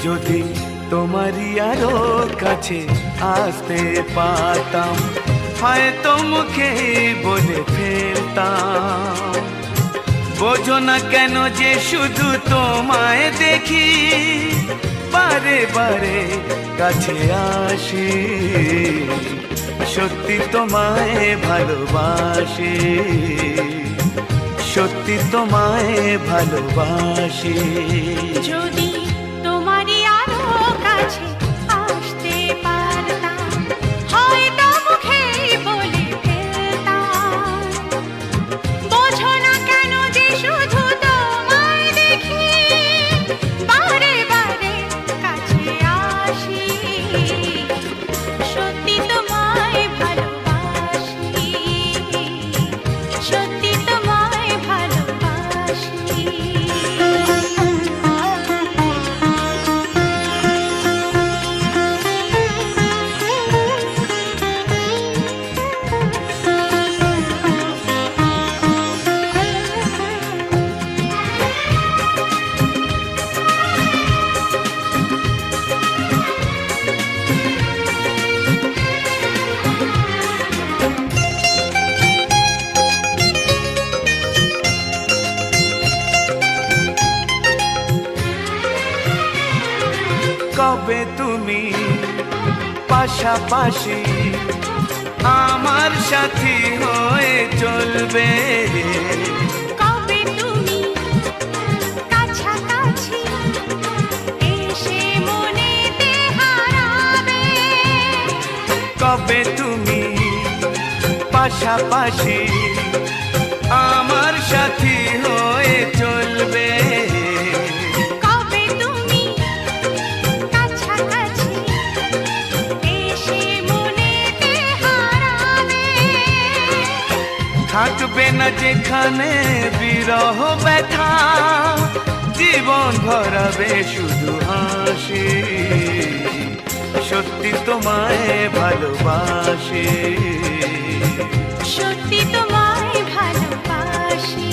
যদি তোমারই আরো কাছে আসতে পারতাম, হয়তো মুখে বলে ফেলতাম। বোঝো না কেন যে শুধু তোমায় দেখি, বারে বারে কাছে আসি, সত্যি তোমায় ভালোবাসি, সত্যি তোমায় ভালোবাসি। যদি তোমারই আরো কাছে আসতে পারতাম, হয়তো মুখে বলে ফেলতাম। বোঝো না কেন যে শুধু তোমায় দেখি, বারে বারে কাছে আসি, সত্যি তোমায় ভালোবাসি, সত্যি তোমায় ভালোবাসি। কবে তুমি পাশাপাশি আমার সাথী হয়ে চলবে, কবে তুমি কাছাকাছি এসে মনেতে হারাবে, কবে তুমি পাশাপাশি আমার সাথী হয়ে চলবে, কবে তুমি কাছাকাছি এসে মনেতে হারাবে। থাকবে না যেখানে বিরহ ব্যথা, জীবন ভরাবে শুধু হাসি, সত্যি তোমায় ভালোবাসি, সত্যি তোমায় ভালোবাসি।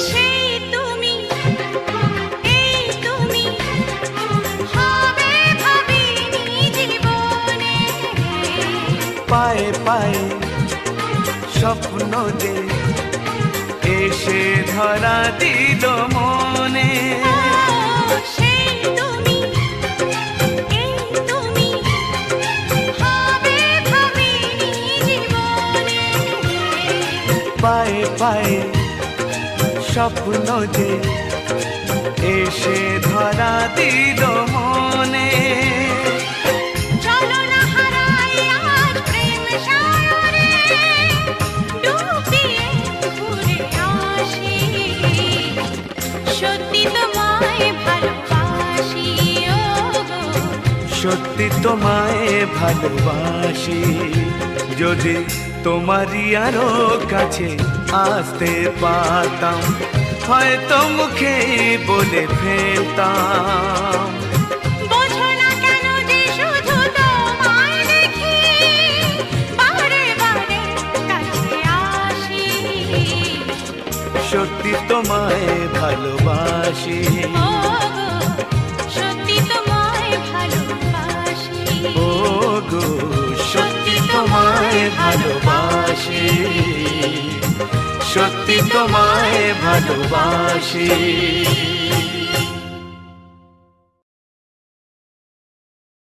সেই তুমি, এই তুমি হবে ভাবিনি জীবনে, পায়ে পায়ে স্বপ্ন যে এসে ধরা দিল মনে, সেই তুমি, এই তুমি হবে ভাবিনি জীবনে, পায়ে পায়ে স্বপ্ন যে এসে ধরা দিল মনে। চলো না হারাই আজ প্রেম সাগরে, ডুবিয়ে ঘুরে আসি, সত্যি তোমায় ভালোবাসি, ও গো সত্যি তোমায় ভালোবাসি। যদি তোমারই আরো কাছে আসতে পারতাম, হয়তো মুখে বলে ফেলতাম। বোঝো না কেন যে শুধু তোমায় দেখি, বারে বারে কাছে আসি, সত্যি তোমায় ভালোবাসি, ও গো সত্যি তোমায় ভালোবাসি, ও গো সত্যি তোমায় ভালোবাসি, সত্যি তোমায় ভালোবাসি।